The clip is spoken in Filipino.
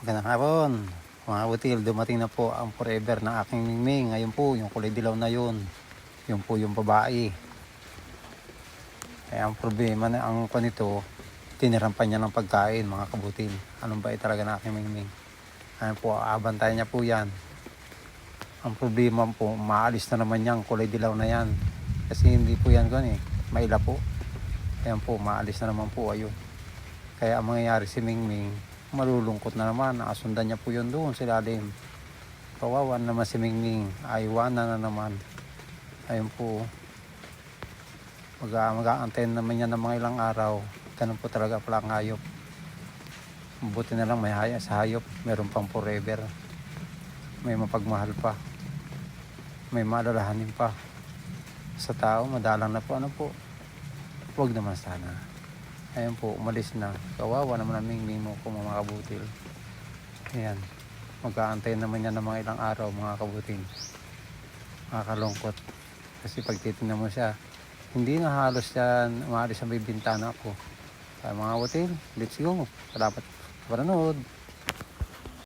Magandang hapon, mga butil. Dumating na po ang forever ng aking Mingming. Ngayon po, yung kulay dilaw na yun. Yun po yung babae. Eh, ang problema na ang panito, tinirampan niya ng pagkain, mga kabutil. Anong bait talaga ng aking Mingming. Ayan po, aabantayan niya po yan. Ang problema po, maalis na naman yan, kulay dilaw na yan. Kasi hindi po yan gano'n maila po. Ayan po, maalis na naman po, ayun. Kaya ang mangyayari si Mingming, malulungkot na naman. Nakasundan niya po yun doon sa ilalim. Kawawa naman si Mingming. Aywanan na naman. Ayun po. Mag-aantayin naman yan ng mga ilang araw. Ganun po talaga pala ang hayop. Buti na lang may haya sa hayop. Meron pang forever. May mapagmahal pa. May maalalahanin pa. Sa tao, madalang na po. Ano po? Huwag naman sana. Ayun po, umalis na. Kawawa naman ang Mingming mo po, mga kabutil. Ayan. Mag-aantayin naman yan ng mga ilang araw, mga kabutil. Makakalungkot. Kasi pag titignan mo siya, hindi na halos yan umaalis sa may bintana ko. Kaya mga kabutil, let's go. Salamat sa panonood.